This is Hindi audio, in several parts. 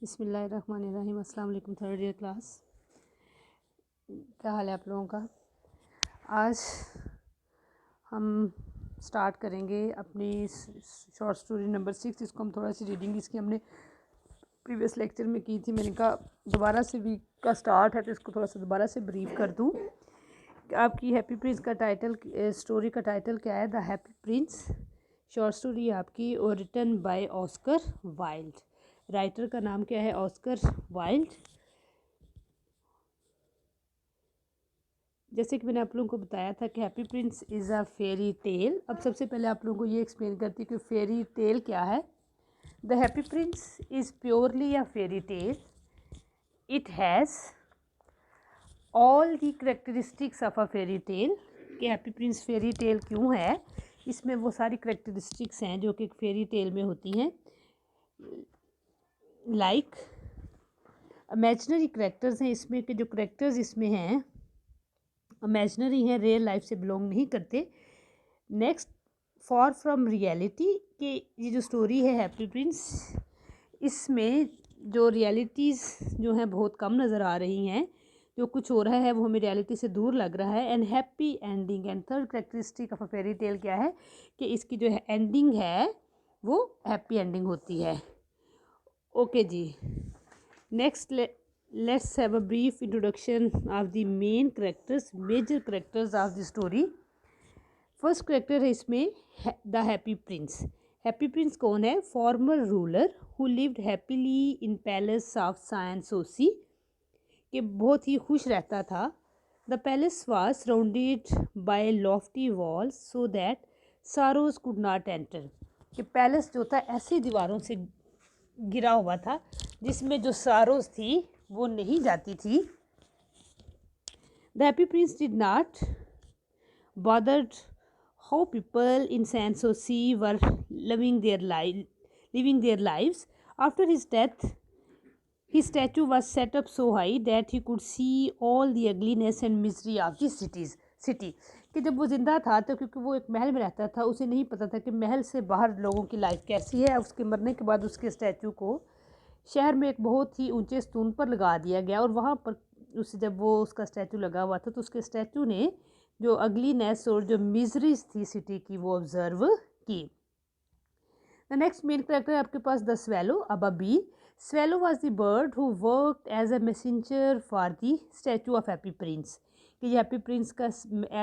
बिस्मिल्लाहिर्रहमानिर्रहीम। अस्सलाम वालेकुम थर्ड ईयर क्लास। क्या हाल है आप लोगों का। आज हम स्टार्ट करेंगे अपनी शॉर्ट स्टोरी नंबर 6। इसको हम थोड़ा सी रीडिंग इसकी हमने प्रीवियस लेक्चर में की थी। मैंने कहा दोबारा से वीक का स्टार्ट है तो इसको थोड़ा सा दोबारा से ब्रीफ कर दूँ। आपकी हैप्पी प्रिंस का टाइटल, स्टोरी का टाइटल क्या है? The happy prince. Short story आपकी और written by Oscar Wilde. Writer का नाम क्या है? Oscar Wilde. जैसे कि मैंने आप लोगों को बताया था कि happy prince is a fairy tale. अब सबसे पहले आप लोगों को ये एक्सप्लेन करती हूँ कि फेरी टेल क्या है। The happy prince is purely a fairy tell. It has all the characteristics of a fairy tell. कि हैप्पी प्रिंस फेरी टेल क्यों है? इसमें वो सारी करेक्टरिस्टिक्स हैं जो कि एक फेरी टेल में होती हैं। लाइक इमेजिनरी करेक्टर्स हैं इसमें, के जो करेक्टर्स इसमें हैं इमेजिनरी हैं, रियल लाइफ से बिलोंग नहीं करते। Next, for from reality. कि ये जो स्टोरी है हैप्पी प्रिंस, इसमें जो रियलिटीज़ जो हैं बहुत कम नज़र आ रही हैं। जो कुछ हो रहा है वो हमें रियलिटी से दूर लग रहा है। And happy ending. And third characteristic of a fairy tell क्या है? कि इसकी जो है एंडिंग है वो हैप्पी एंडिंग होती है। ओके जी। Next let's have a brief introduction of the main characters, major characters of the story. First character है इसमें the happy prince. Happy prince कौन है? Former ruler who lived happily in palace of Sans Souci. कि बहुत ही खुश रहता था। The palace was surrounded by lofty walls so that sorrow could not enter. कि पैलेस जो था ऐसी दीवारों से गिरा हुआ था जिसमें जो सारोज थी वो नहीं जाती थी। The happy Prince did not bothered how people in Sanssouci were living their lives. After his death, his statue was set up so high that he could see all the ugliness and misery of the city. कि जब वो ज़िंदा था तो क्योंकि वो एक महल में रहता था, उसे नहीं पता था कि महल से बाहर लोगों की लाइफ कैसी है। उसके मरने के बाद उसके स्टैचू को शहर में एक बहुत ही ऊंचे स्तून पर लगा दिया गया और वहाँ पर उस जब वो उसका स्टैचू लगा हुआ था तो उसके स्टैचू ने जो अगलीनेस और जो मिजरीज थी सिटी की वो ऑब्जर्व की। द नेक्स्ट मेन करेक्टर है आपके पास the swallow, a bee. Swallow was the bird who worked as a messenger for the statue of happy prince. कि ये हैप्पी प्रिंस का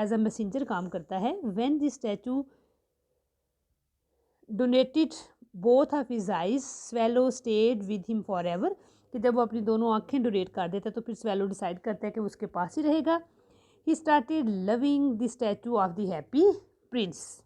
एज अ मैसेंजर काम करता है। When the statue donated both of his eyes, swallow stayed with him for ever. कि जब वो अपनी दोनों आँखें डोनेट कर देता है तो फिर स्वेलो डिसाइड करता है कि वो उसके पास ही रहेगा। He started loving the statue of the happy prince.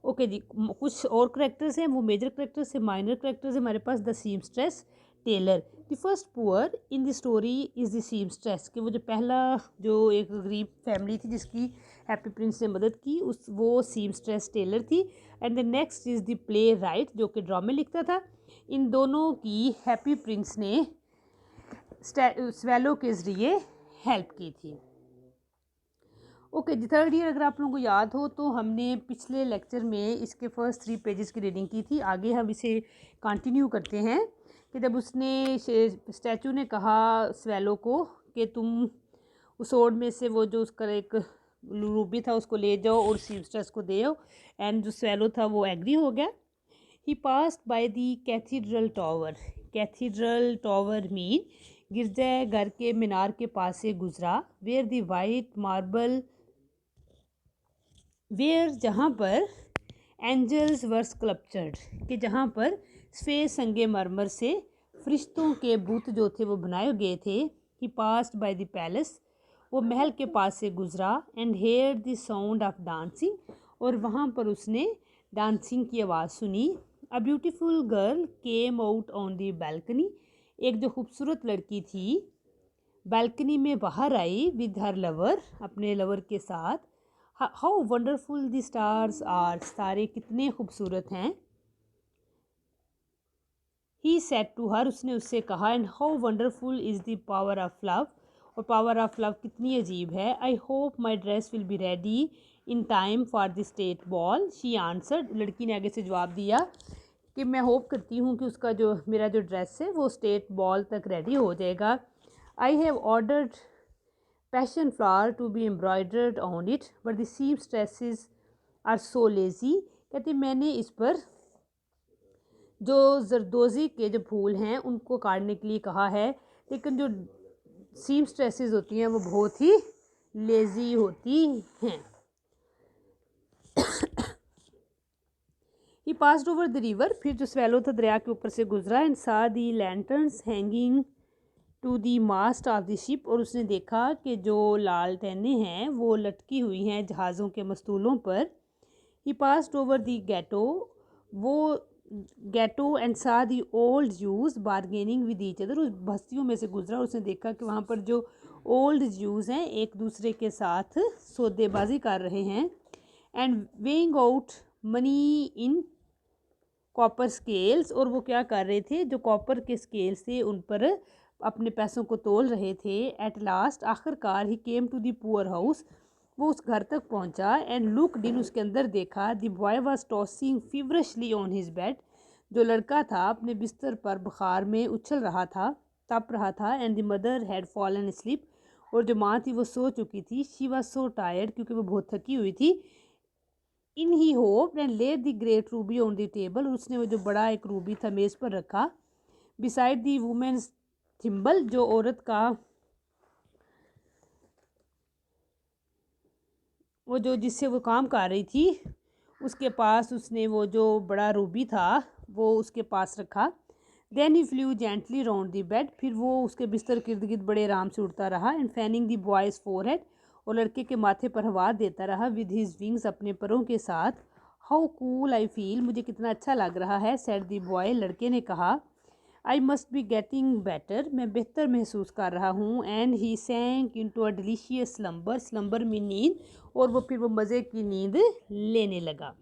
Okay जी। कुछ और करेक्टर्स हैं, वो मेजर करेक्टर्स है। माइनर करेक्टर्स है हमारे पास the seamstress tailor. The first poor in the story is the seamstress. कि वो जो पहला जो एक गरीब फैमिली थी जिसकी हैप्पी प्रिंस ने मदद की, उस वो सीमस्ट्रेस टेलर थी। And the next is the play right जो कि ड्रामे लिखता था। इन दोनों की हैप्पी प्रिंस ने स्वेलो के ज़रिए हेल्प की थी। ओके जी। थर्ड ईयर अगर आप लोगों को याद हो तो हमने पिछले लेक्चर में इसके फर्स्ट 3 पेजेस की रीडिंग की थी। आगे हम इसे कंटिन्यू करते हैं। कि जब उसने स्टैचू ने कहा स्वेलो को कि तुम उस ओड में से वो जो उसका एक रूबी था उसको ले जाओ और सीमस्ट्रेस को दे आओ। एंड जो स्वेलो था वो एग्री हो गया। He passed by the cathedral tower. Cathedral tower mean गिरजा घर के मीनार के पास से गुजरा। Where the white marble, where जहाँ पर एंजल्स वर स्कल्पचर्ड। कि जहाँ पर सफ़ेद संगे मरमर से फरिश्तों के बुत जो थे वो बनाए गए थे। ही पास्ड बाय द पैलेस, वो महल के पास से गुजरा। And hear the sound of dancing, और वहाँ पर उसने डांसिंग की आवाज़ सुनी। A beautiful girl came out on the balcony. एक जो खूबसूरत लड़की थी बालकनी में बाहर आई विद हर लवर, अपने लवर के साथ। How wonderful the stars are, तारे कितने खूबसूरत हैं। ही सेड टू हर, उसने उससे कहा। And how wonderful is the power of love, और पावर ऑफ लव कितनी अजीब है। I hope my dress will be ready in time for the state ball, she answered, लड़की ने आगे से जवाब दिया कि मैं होप करती हूँ कि उसका जो मेरा जो ड्रेस है वो स्टेट बॉल तक रेडी हो जाएगा। I have ordered passion flower to be embroidered on it but the seamstresses are so lazy. कहते मैंने इस पर जो जरदोज़ी के जो फूल हैं उनको काटने के लिए कहा है, लेकिन जो सीम स्ट्रेसेस होती हैं वो बहुत ही लेज़ी होती हैं। ही पास्ड ओवर द रिवर, फिर जो स्वेलो था दरिया के ऊपर से गुजरा, and saw the lanterns hanging to the mast of the ship, और उसने देखा कि जो लालटेनें हैं वो लटकी हुई हैं जहाज़ों के मस्तूलों पर। ही पास्ड ओवर दी गैटो, वो गैटो and saw the old Jews bargaining with each other, उस बस्तियों में से गुजरा, उसने देखा कि वहाँ पर जो ओल्ड ज्यूज़ हैं एक दूसरे के साथ सौदेबाजी कर रहे हैं। And weighing out money in copper scales, और वो क्या कर रहे थे, जो कॉपर के स्केल्स थे उन पर अपने पैसों को तोल रहे थे। एट लास्ट, आखिरकार, he came to the poor house, वो उस घर तक पहुंचा। एंड लुकड इन, उसके अंदर देखा। The boy was tossing feverishly on his bed, जो लड़का था अपने बिस्तर पर बुखार में उछल रहा था, तप रहा था। And the mother had fallen sleep, और जो माँ थी वो सो चुकी थी। शी वाज सो टायर्ड, क्योंकि वो बहुत थकी हुई थी। In he hop and laid the great ruby on the table, उसने वो जो बड़ा एक रूबी था मेज़ पर रखा। बिसाइड द वुमेन्स थिम्बल, जो औरत का वो जो जिससे वो काम कर रही थी उसके पास उसने वो जो बड़ा रूबी था वो उसके पास रखा। Then he flew gently round the bed, फिर वो उसके बिस्तर के इर्द गिर्द बड़े आराम से उड़ता रहा। And fanning the boys forehead, और लड़के के माथे पर हवा देता रहा। विद हिज विंग्स, अपने परों के साथ। हाउ कूल आई फील, मुझे कितना अच्छा लग रहा है। सेड द बॉय, लड़के ने कहा। I must be getting better, मैं बेहतर महसूस कर रहा हूँ। And he sank into a delicious slumber, slumber में नींद, और वो फिर वो मज़े की नींद लेने लगा।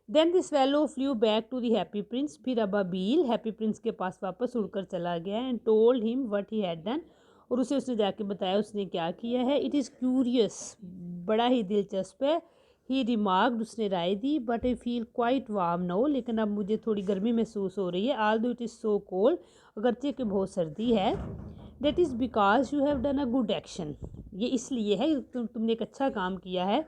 Then the swallow flew back to the happy prince, फिर अबाबील हैप्पी प्रिंस के पास वापस उड़कर चला गया। And told him what he had done, और उसने जाके बताया उसने क्या किया है। इट इज़ क्यूरियस, बड़ा ही दिलचस्प है। ही रिमार्क्ड, उसने राय दी। But I feel quite warm now, लेकिन अब मुझे थोड़ी गर्मी महसूस हो रही है। आल दो इट इज़ सो कोल्ड, अगरचे कि बहुत सर्दी है। That is because you have done a good action, ये इसलिए है तुमने एक अच्छा काम किया है।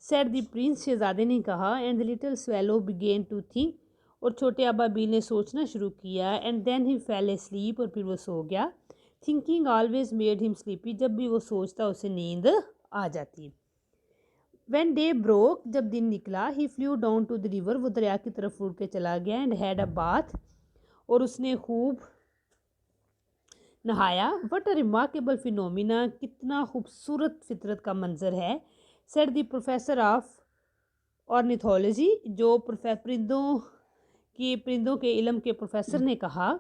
सेड द प्रिंस, शहजादे ने कहा। And the little swallow began to think, और छोटे अबाबील ने सोचना शुरू किया। And then he fell sleep, और फिर वो सो गया। Thinking always made him sleepy, जब भी वो सोचता उसे नींद आ जाती। व्हेन डे ब्रोक, जब दिन निकला, he flew down to the river, वो दरिया की तरफ उड़ के चला गया। एंड हैड अ बाथ, और उसने खूब नहाया। वट अ रिमार्केबल फिनोमिना, कितना खूबसूरत फितरत का मंजर है। Said the professor of ornithology, जो परिंदों के इल्म के प्रोफेसर ने कहा।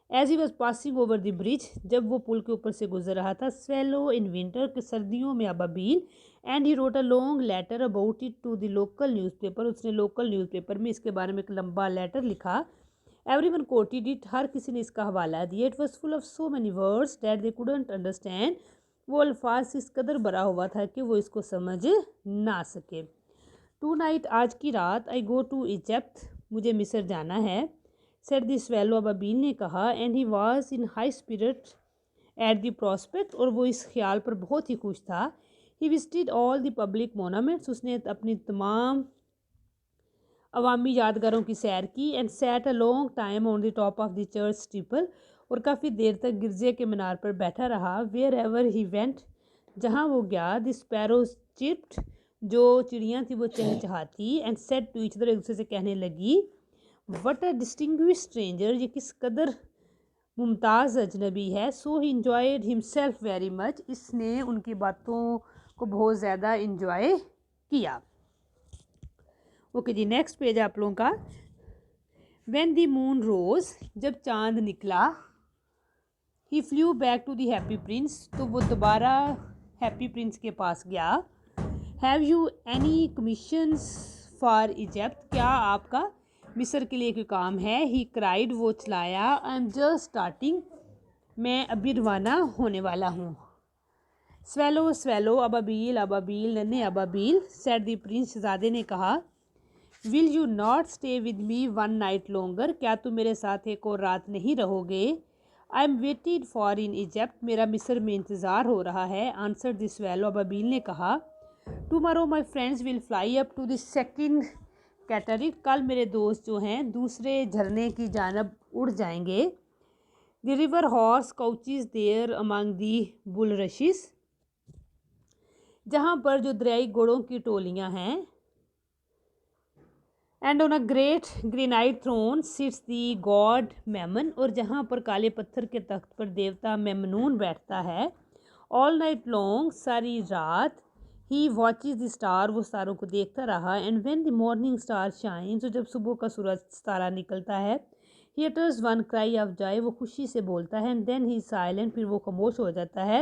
As he was passing over the bridge, जब वो पुल के ऊपर से गुजर रहा था। स्वेलो इन विंटर, के सर्दियों में अबाबील। And he wrote a long letter about it to the local newspaper, उसने लोकल न्यूज़पेपर में इसके बारे में एक लंबा लेटर लिखा। एवरीवन कोटेड इट, हर किसी ने इसका हवाला दिया। It was full of so many words that they couldn't understand, वो अल्फाज इस कदर भरा हुआ था कि वो इसको समझ ना सके। टू नाइट, आज की रात। आई गो टू इजिप्ट, मुझे मिस्र जाना है। सेड द स्वेलो, अबाबील ने कहा। And he was in high spirit at the prospect, और वो इस ख्याल पर बहुत ही खुश था। He visited all the public monuments, उसने अपनी तमाम अवामी यादगारों की सैर की। And sat a long time on the top of the church steeple, और काफ़ी देर तक गिरजे के मीनार पर बैठा रहा। वेयर एवर ही वेंट, जहाँ वो गया। द स्पैरोज चिप्ड, जो चिड़ियाँ थी वो चहचहाती। And said to each other, एक दूसरे से कहने लगी। वट अ डिस्टिंग्विश स्ट्रेंजर, ये किस कदर मुमताज़ अजनबी है। So he enjoyed himself very much, इसने उनकी बातों को बहुत ज़्यादा इंजॉय किया। ओके जी, नेक्स्ट पेज आप लोगों का। व्हेन द मून रोज, जब चांद निकला। He flew back to the happy prince, तो वो दोबारा हैप्पी प्रिंस के पास गया। Have you any commissions for Egypt, क्या आपका मिस्र के लिए कोई काम है। ही क्राइड, वो चलाया। आई एम जस्ट स्टार्टिंग, मैं अभी रवाना होने वाला हूँ। स्वेलो स्वेलो अबाबील अबाबील नन्हे अबाबील, सेड द प्रिंस, शहजादे ने कहा। Will you not stay with me one night longer, क्या तुम मेरे साथ एक और रात नहीं रहोगे। I am waited for in Egypt, मेरा मिस्र में इंतज़ार हो रहा है। आंसर द स्वेलो, अबाबील ने कहा। Tomorrow my friends will fly up to the second cataract, कल मेरे दोस्त जो हैं दूसरे झरने की जानब उड़ जाएंगे। The river horse couches there among the bulrushes, जहाँ पर जो दरियाई घोड़ों की टोलियाँ हैं। And on a great granite throne sits the god Memnon, और जहाँ पर काले पत्थर के तख्त पर देवता मेमनून बैठता है। ऑल नाइट लॉन्ग, सारी रात। ही वॉचेज द स्टार, वो तारों को देखता रहा। And when the morning star shine, तो जब सुबह का सूरज तारा निकलता है। He utters one cry of joy, वो खुशी से बोलता है। एंड देन ही साइलेंट, फिर वो खामोश हो जाता है।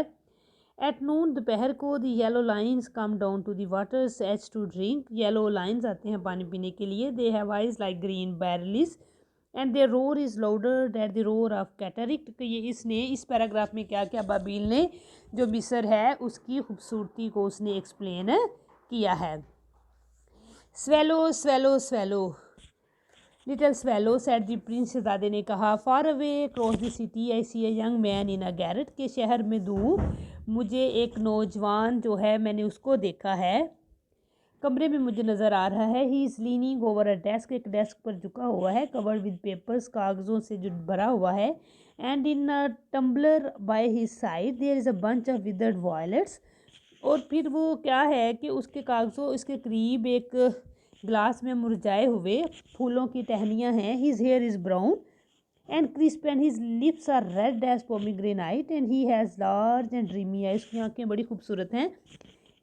एट नून, दोपहर को, the yellow lines come down to the water's edge to drink, yellow lines आते हैं पानी पीने के लिए। They have eyes like green beryls and their roar is louder that the roar of cataract. तो ये इसने इस पैराग्राफ में क्या किया, बाबील ने जो मिस्र है उसकी खूबसूरती को उसने एक्सप्लेन किया है। Swallow swallow swallow little swallow, said the prince, शहजादे ने कहा। Far away cross the city I see a young man in a garret, के शहर में दूर मुझे एक नौजवान जो है मैंने उसको देखा है, कमरे में मुझे नज़र आ रहा है। He is leaning over a desk, एक डेस्क पर झुका हुआ है। कवर्ड विद पेपर्स, कागज़ों से जो भरा हुआ है। And in a tumbler by his side there is a bunch of withered violets, और फिर वो क्या है कि उसके कागज़ों इसके करीब एक ग्लास में मुरझाए हुए फूलों की टहनियाँ हैं। His here is brown and crisp and his lips are red as pomegranate and he has large and dreamy eyes, उसकी आँखें बड़ी खूबसूरत हैं।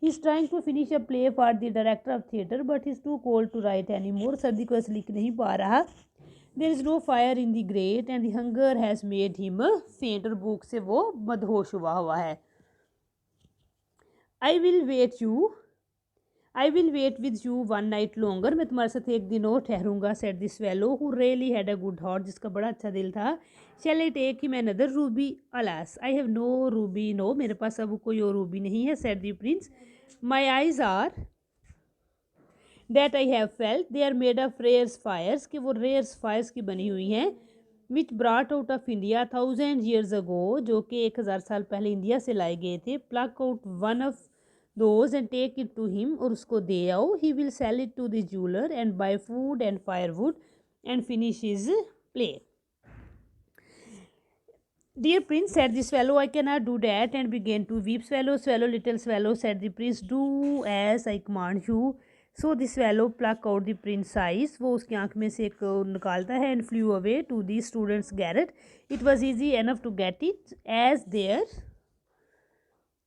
he is trying to finish a play for the director of theatre but he is too cold to write anymore, सर्दी को ऐसे लिख नहीं पा रहा। there is no fire in the grate and the hunger has made him faint, और भूख से वो मदहोश हुआ है। I will wait with you one night longer, मैं तुम्हारे साथ एक दिन और ठहरूंगा। said the swallow who really had a good heart, जिसका बड़ा अच्छा दिल था। shall I take him another ruby, alas I have no ruby, no मेरे पास अब कोई और रूबी नहीं है। said the prince, my eyes are that I have felt, they are made of rare fires, कि वो rare fires की बनी हुई हैं। which brought out of India 1000 years ago, जो कि 1000 साल पहले इंडिया से लाए गए थे। pluck out one of those and take it to him, और उसको दे आओ। he will sell it to the jeweler and buy food and firewood and finish his play. Dear prince, said the swallow, I cannot do that, and began to weep. Swallow swallow little swallow, said the prince, do as I command you. So the swallow pluck out the prince's eyes, वो उसकी आँख में से एक निकालता है। and flew away to the student's garret. It was easy enough to get it, as there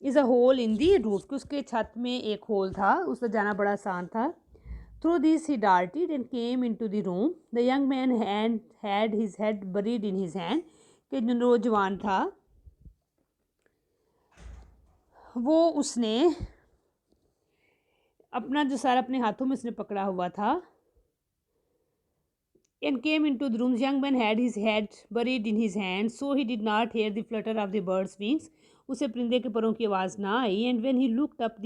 is a hole in the roof, कि उसके छत में एक होल था, उससे जाना बड़ा आसान था। Through this he darted and came into the room. The young man had his head buried in his hand, कि जो नौजवान था वो उसने अपना जो सारा अपने हाथों में उसने पकड़ा हुआ था। and came into the room. Young man had his head buried in his hand, so he did not hear the flutter of the bird's wings. उसे परिंदे के परों की आवाज़ ना आई। and when he looked up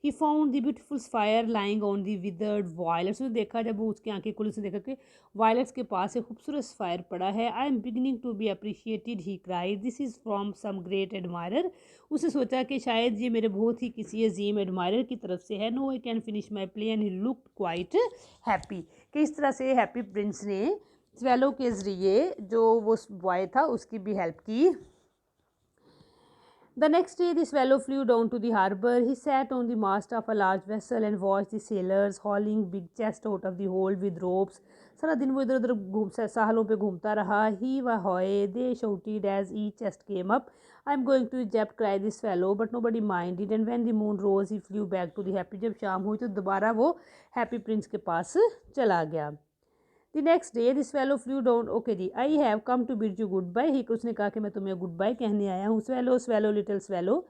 he found the beautiful fire lying on the withered violets. उसने देखा, जब वो उसकी आंखें खुली, उसने देखा कि वायलेट्स के पास एक खूबसूरत फायर पड़ा है। I am beginning to be appreciated, he cried. This is from some great admirer. उसने सोचा कि शायद ये मेरे बहुत ही किसी अजीम एडमायरर की तरफ से है। No, I can finish my play, and he looked quite happy. कि इस तरह से हैप्पी प्रिंस ने स्वेलो के ज़रिए जो वो बॉय था उसकी भी हेल्प की। The next day the swallow flew down to the harbour. He sat on the mast of a large vessel and watched the sailors hauling big chests out of the hold with ropes. सारा दिन वो इधर उधर साहलों पे घूमता रहा। Heave ahoy, they shouted as each chest came up. I'm going to Egypt, cried the swallow, but nobody minded. And when the moon rose, he flew back to the happy. जब शाम हुई तो दोबारा वो हैप्पी प्रिंस के पास चला गया। The next day the swallow flew down. Okay जी, I have come to bid you goodbye. He उसने कहा कि मैं तुम्हें गुड बाय कहने आया हूँ। swallow swallow little swallow,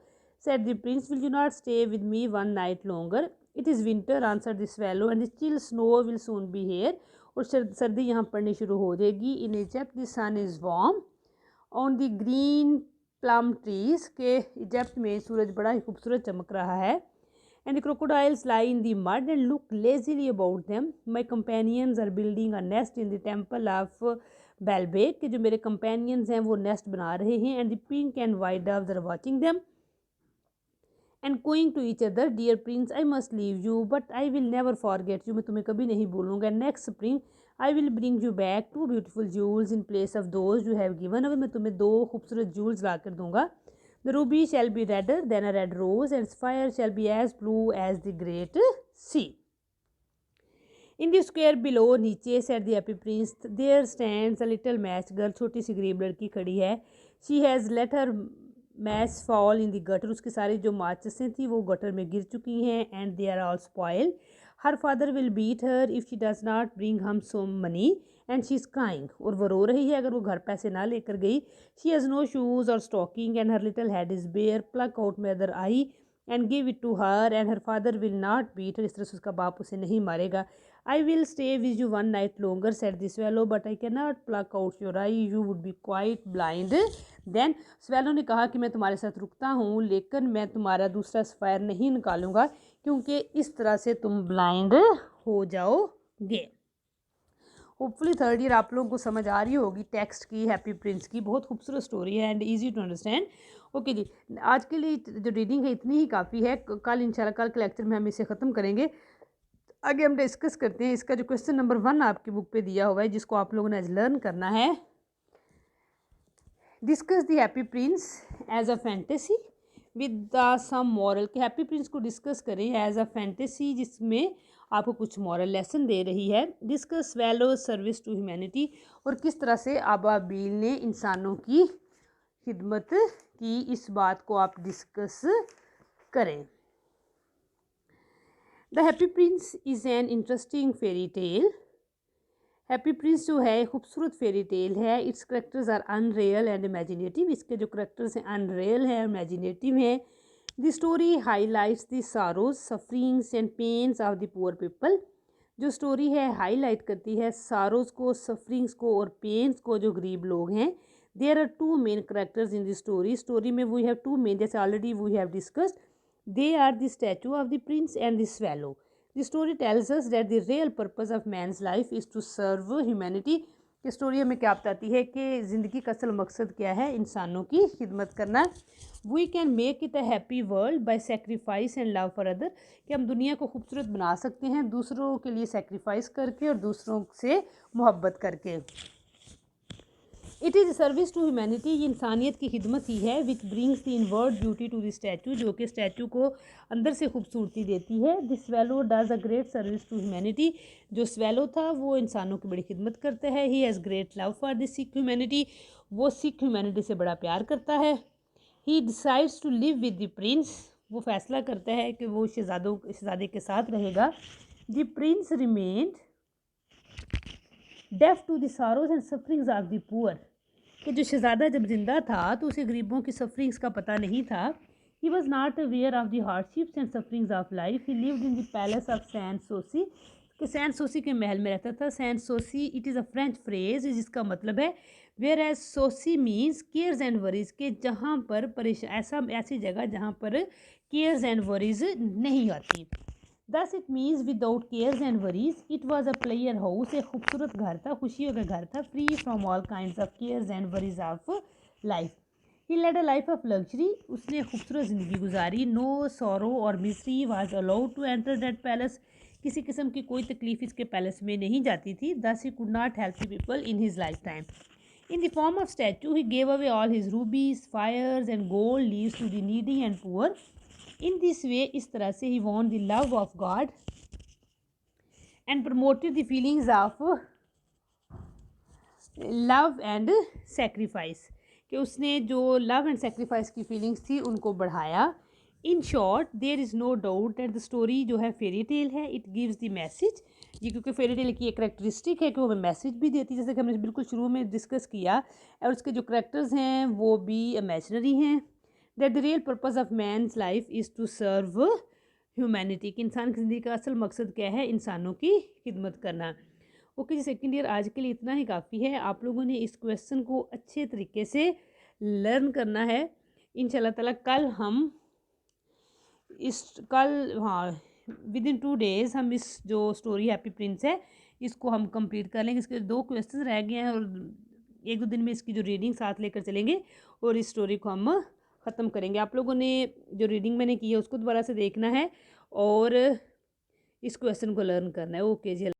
said the prince, will you not stay with me one night longer? It is winter, answered the swallow, and the chill snow will soon be here. और सर्दी यहाँ पड़नी शुरू हो जाएगी। in Egypt the sun is warm on the green plum trees के इजिप्ट में सूरज बड़ा ही खूबसूरत चमक रहा है। And the crocodiles lie in the mud and look lazily about them. My companions are building a nest in the temple of Baalbek, के जो मेरे कंपेनियंस हैं वो नेस्ट बना रहे हैं। And the pink and white doves are watching them and going to each other, dear prince I must leave you but I will never forget you, मैं तुम्हें कभी नहीं भूलूंगा। Next spring I will bring you back 2 beautiful jewels in place of those you have given. अब मैं तुम्हें 2 खूबसूरत जूल्स ला कर दूंगा। The ruby shall be redder than a red rose and fire shall be as blue as the great sea. In the square below, नीचे sat the happy Prince, there stands a little match girl, छोटी सी गरीब लड़की खड़ी है। She has let her match fall in the gutter, उसकी सारी जो माचिसें थी वो गटर में गिर चुकी हैं। And they are all spoil. Her father will beat her if she does not bring home some money and she is crying, और वो रो रही है अगर वो घर पैसे ना लेकर गई। She has no shoes or stocking and her little head is bare, pluck out my other eye and give it to her and her father will not beat her, इस तरह से उसका बाप उसे नहीं मारेगा। I will stay with you one night longer, said the swallow, but I cannot pluck out your eye. You would be quite blind. Then swallow ने कहा कि मैं तुम्हारे साथ रुकता हूँ लेकिन मैं तुम्हारा दूसरा सफ़ायर नहीं निकालूंगा क्योंकि इस तरह से तुम ब्लाइंड हो जाओगे। होपफुली थर्ड ईयर आप लोगों को समझ आ रही होगी टेक्स्ट की, हैप्पी प्रिंस की। बहुत खूबसूरत स्टोरी है and easy to understand. Okay जी, आज के लिए जो रीडिंग है इतनी ही काफ़ी है। कल इंशाल्लाह कल के लेक्चर में हम इसे ख़त्म करेंगे। आगे हम डिस्कस करते हैं इसका जो क्वेश्चन नंबर 1 आपकी बुक पे दिया हुआ है जिसको आप लोगों ने आज लर्न करना है। Discuss the happy prince as a fantasy with some moral, के हैप्पी प्रिंस को डिस्कस करें एज अ फैंटेसी जिसमें आपको कुछ मॉरल लेसन दे रही है। Discuss swallow service to humanity, और किस तरह से अबाबील ने इंसानों की खिदमत की, इस बात को आप डिस्कस करें। The happy prince is an interesting fairy tale. Happy prince जो है खूबसूरत फेरी टेल है। Its characters are unreal and imaginative, इसके जो करेक्टर्स हैं अनरियल है, इमेजिनेटिव हैं। The story highlights the sorrows sufferings and pains of the poor people, जो स्टोरी है हाईलाइट करती है सारोज को, सफरिंग्स को और पेन्स को जो गरीब लोग हैं। There are 2 main characters in the story, story में वी हैव 2 मेन, जैसे already we have discussed. They are the statue of the prince and the swallow. The story tells us that the real purpose of man's life is to serve humanity. कि स्टोरी हमें क्या बताती है कि ज़िंदगी का असल मकसद क्या है, इंसानों की खिदमत करना। We can make it a happy world by sacrifice and love for other, कि हम दुनिया को खूबसूरत बना सकते हैं दूसरों के लिए सेक्रीफाइस करके और दूसरों से मोहब्बत करके। It is service to humanity, ये इंसानियत की खिदमत ही है। Which brings the inward beauty to the statue, जो कि स्टैचू को अंदर से खूबसूरती देती है। The swallow does a great service to humanity, जो स्वैलो था वो इंसानों की बड़ी खिदमत करता है। He has great love for the sick humanity, वो सिख ह्यूमैनिटी से बड़ा प्यार करता है। He decides to live with the Prince, वो फैसला करता है कि वो शहजादे के साथ रहेगा। The prince remained deaf to the sorrows and sufferings of the poor, कि जो शहजादा जब जिंदा था तो उसे गरीबों की सफरिंग्स का पता नहीं था। He was not aware of the hardships and sufferings of life. He lived in the palace of Sans Souci, कि सैंट सोसी के महल में रहता था। Sans Souci it is a French phrase जिसका मतलब है whereas Souci means cares and worries, के जहाँ पर ऐसी जगह जहाँ पर केयर्स एंड वरीज नहीं आती। Thus it means without cares and worries. It was a pleasure house, एक खूबसूरत घर था, खुशियों का घर था। Free from all kind of cares and worries of life. He led a life of luxury, उसने खूबसूरत ज़िंदगी गुजारी। नो सॉरो और misery was allowed to enter that palace, किसी किस्म की कोई तकलीफ इसके पैलेस में नहीं जाती थी। दस he could not help the people in his life time. In the form of statue, he gave away all his rubies, fires and gold leaves to the needy and poor. In this way, इस तरह से he won the love of God and promoted the feelings of love and sacrifice, कि उसने जो love and sacrifice की feelings थी उनको बढ़ाया। In short there is no doubt that the story जो है फेरी टेल है, इट गिव्स द मैसेज। ये क्योंकि फेरी टेल की एक करेक्टरिस्टिक है कि वो हमें मैसेज भी देती है, जैसे कि हमने बिल्कुल शुरू में डिस्कस किया। और उसके जो करेक्टर्स हैं वो भी इमेजिनरी हैं। That the real purpose of man's life is to serve humanity, कि इंसान की ज़िंदगी का असल मकसद क्या है, इंसानों की खिदमत करना। ओके जी, सेकेंड ईयर आज के लिए इतना ही काफ़ी है। आप लोगों ने इस क्वेश्चन को अच्छे तरीके से लर्न करना है। इंशाल्लाह ताला कल हम हाँ विद इन 2 डेज़ हम इस जो स्टोरी हैप्पी प्रिंस है इसको हम कंप्लीट कर लेंगे। इसके 2 क्वेश्चन रह गए हैं और 1-2 दिन में इसकी जो रीडिंग साथ लेकर चलेंगे और इस स्टोरी को हम ख़त्म करेंगे। आप लोगों ने जो रीडिंग मैंने की है उसको दोबारा से देखना है और इस क्वेश्चन को लर्न करना है। ओके जी।